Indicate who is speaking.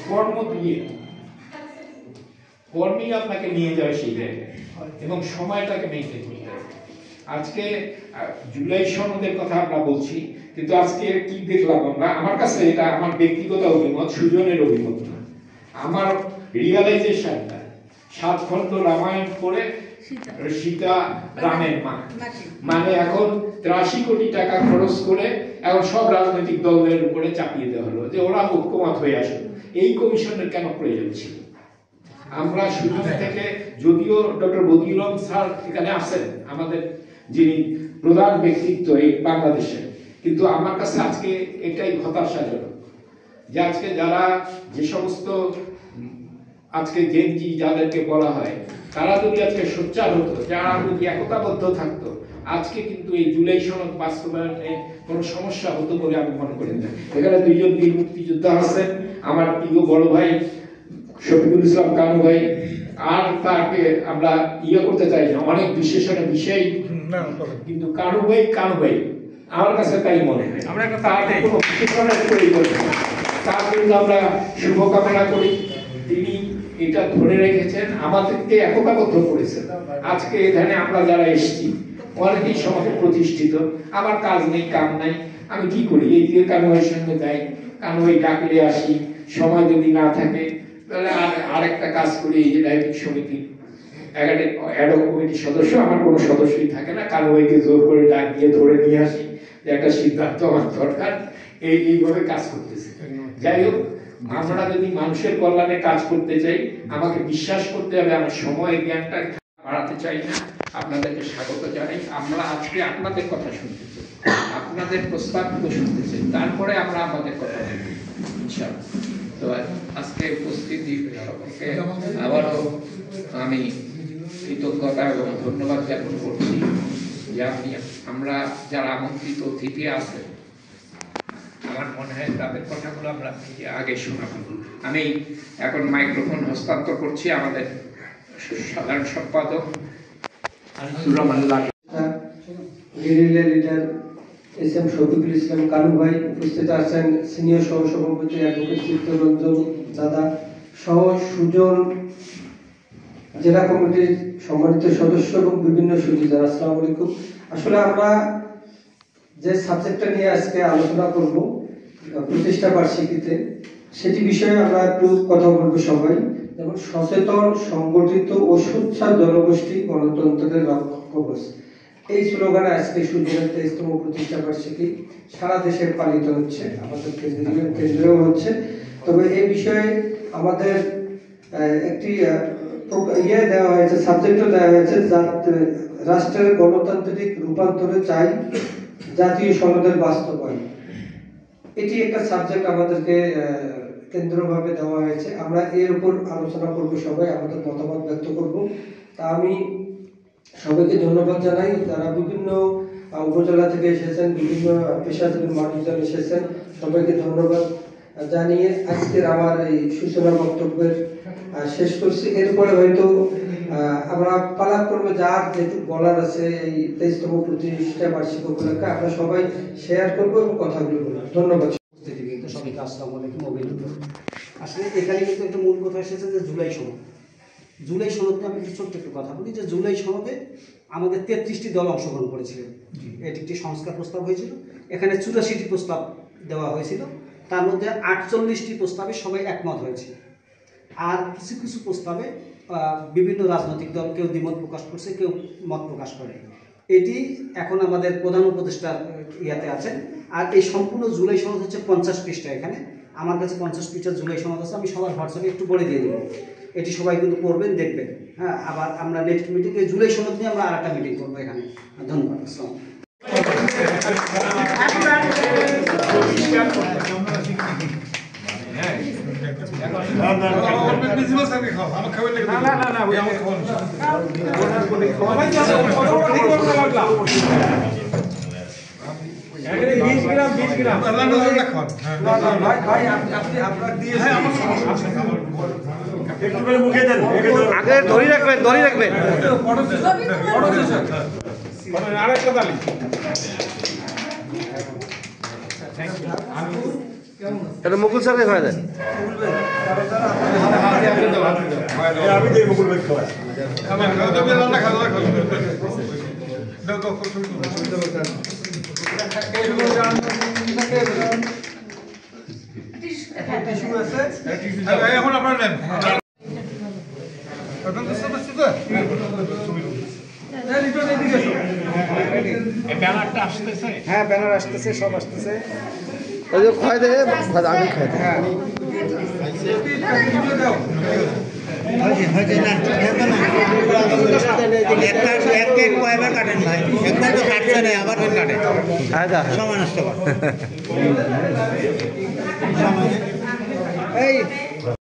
Speaker 1: কর্ম দিয়ে কর্মই আপনাকে নিয়ে যাবে সেই জায়গায়, এবং সময়টাকে মেনটেন করতে হবে। আজকে জুলাই সনদের কথা আমরা বলছি, কিন্তু আজকে কি দেখলাম আমরা, আমার কাছে এটা আমার ব্যক্তিগত অভিমত, সুজনের অভিমত না, আমার রিয়ালাইজেশনটা 7 খণ্ড রামায়ণ পড়ে সীতা রামের মা, মানে এখন 83 কোটি টাকা খরচ করে এখন সব রাজনৈতিক দলের উপরে চাপিয়ে দেওয়া হলো যে ওরা ঐক্যমত হয়ে আসলো। এই কমিশনের কেন প্রয়োজন ছিল? আমরা সুযোগ থেকে, যদিও ডক্টর বদিউল স্যার এখানে আছেন, আমাদের যিনি প্রধান ব্যক্তিত্ব এই বাংলাদেশের, কিন্তু আমার কাছে আজকে এটাই হতাশাজনক যে আজকে যারা যে সমস্ত আজকে জেনজি যাদেরকে বলা হয়, তারা যদি আজকে সোচ্চার হতো, যারা যদি একতাবদ্ধ থাকতো, আজকে কিন্তু এই জুলাই সনদ বাস্তবায়নে কোনো সমস্যা হতো বলে আমি মনে করি না। এখানে 2 জন বীর মুক্তিযোদ্ধা আছেন, আমার প্রিয় বড় ভাই শফিকুল ইসলাম কানু ভাই, আর তাকে আমরা করতে চাই না, অনেক বিশেষণে বিষয়, কিন্তু কানু ভাই আমার কাছে তাই মনে হয়। আমরা একটা কোনো বিশেষণের প্রয়োজন, তার জন্য আমরা শুভকামনা করি। তিনি এটা ধরে রেখেছেন, আমাদেরকে একতাবদ্ধ করেছেন। আজকে এখানে আমরা যারা এসেছি অনেকেই সমাজে প্রতিষ্ঠিত, আমার কাজ নেই, কাম নাই, আমি কি করি? এই দিয়ে কানু ভাইয়ের সঙ্গে যাই, কানু ভাই ডাকলে আসি, সময় যদি না থাকে তাহলে আরেকটা কাজ করি, এই যে ডায়াবেটিক সমিতি অ্যাডহক কমিটির সদস্য, আমার কোনো সদস্যই থাকে না, কানু ভাইকে জোর করে ডাক দিয়ে ধরে নিয়ে আসি যে একটা সিদ্ধান্ত আমার দরকার, এইভাবে কাজ করতেছে। যাই হোক, আমরা যদি মানুষের কল্যাণে কাজ করতে চাই, আমাকে বিশ্বাস করতে হবে, আমার সময় জ্ঞানটা বাড়াতে চাই না। আপনাদেরকে স্বাগত জানাই। আমরা আজকে আপনাদের কথা শুনতে চাই, আপনাদের প্রস্তাবগুলো শুনতে চাই, তারপরে আমরা আমাদের কথা বলব ইনশাআল্লাহ। তো আজকে উপস্থিতি সকলকে আবারও আমি কৃতজ্ঞতা এবং ধন্যবাদ জ্ঞাপন করছি যে আমরা যারা আমন্ত্রিত অতিথি আছেন, আমার মনে হয় তাদের কথাগুলো আমরা আগে শোনাবো। আমি এখন মাইক্রোফোন হস্তান্তর করছি আমাদের সাধারণ সম্পাদক
Speaker 2: লিডার এস.এম. শফিকুল ইসলাম কানু ভাই, উপস্থিত আছেন সিনিয়র সহসভাপতি অ্যাডভোকেট চিত্তরঞ্জন দাদা সহ সুজন জেলা কমিটির সম্মানিত সদস্য এবং বিভিন্ন সুবিধা। আসসালামু আলাইকুম। আসলে আমরা যে সাবজেক্টটা নিয়ে আজকে আলোচনা করব প্রতিষ্ঠা বার্ষিকীতে, সেটি বিষয়ে আমরা একটু কথা বলবো সবাই। যেমন সচেতন, সংগঠিত ও সোচ্চার জনগোষ্ঠী গণতন্ত্রের রক্ষক কবচ, এই স্লোগানে আজকে সুজনের 23তম প্রতিষ্ঠা বার্ষিকী সারা দেশে পালিত হচ্ছে, আমাদের কেন্দ্রেও হচ্ছে। তবে এই বিষয়ে আমাদের একটি দেওয়া হয়েছে, সাবজেক্টও দেওয়া হয়েছে, রাষ্ট্রের গণতান্ত্রিক রূপান্তরে চাই জাতীয় সনদের বাস্তবায়ন। এটি একটা সাবজেক্ট আমাদেরকে কেন্দ্রভাবে দেওয়া হয়েছে। আমরা এর উপর আলোচনা করব, সবাই আমাদের মতামত ব্যক্ত করব। তা আমি সবাইকে ধন্যবাদ জানাই যারা বিভিন্ন উপজেলা থেকে এসেছেন, বিভিন্ন পেশাজীবী মানুষজন এসেছেন, সবাইকে ধন্যবাদ জানিয়ে আজকের আমার এই সূচনা বক্তব্যের শেষ করছি। এরপরে হয়তো আমরা পালাক্রমে যার যেটুকু বলার আছে এই 23তম প্রতিষ্ঠা বার্ষিকী উপলক্ষে আমরা সবাই শেয়ার করবো এবং কথাগুলো বলবো। ধন্যবাদ।
Speaker 3: সবাইকে আসসালামু আলাইকুম। আসলে এখানে কিন্তু একটা মূল কথা এসেছে যে জুলাই সনদ। জুলাই সনদে আমি ছোট্ট একটু কথা বলি যে জুলাই সনদে আমাদের 33টি দল অংশগ্রহণ করেছিলেন। এটি একটি সংস্কার প্রস্তাব হয়েছিল। এখানে 84টি প্রস্তাব দেওয়া হয়েছিল, তার মধ্যে 48টি প্রস্তাবে সবাই একমত হয়েছে। আর কিছু কিছু প্রস্তাবে বিভিন্ন রাজনৈতিক দল কেউ দ্বিমত প্রকাশ করছে, কেউ মত প্রকাশ করে। এটি এখন আমাদের প্রধান উপদেষ্টার ইয়াতে আছে। আর এই সম্পূর্ণ জুলাই সনদ হচ্ছে 50 পৃষ্ঠা। এখানে আমার কাছে 50 পৃষ্ঠার জুলাই সনদ আছে, আমি সবার হোয়াটসঅ্যাপে একটু বলে দিয়ে দেবো। এটি সবাই কিন্তু পড়বেন, দেখবেন। হ্যাঁ, আবার আমরা নেক্সট মিটিংয়ে জুলাই সনদ নিয়ে আমরা আরেকটা মিটিং করবো এখানে। ধন্যবাদ। আসসালাম।
Speaker 4: আগে ধরে রাখবেন, ধরে রাখবেন। এটা মুকুল স্যারকে খাওয়া দেন।
Speaker 5: আমি দেই মুকুল ভাই খাওয়া এখন আপনার নেন
Speaker 1: ব্যানারটা আসতেছে।
Speaker 3: হ্যাঁ ব্যানার আসতেছে, সব আসতেছে।
Speaker 4: ওই যে খাওয়া দেয় আমি খাই দেয়। হ্যাঁ দা
Speaker 3: এই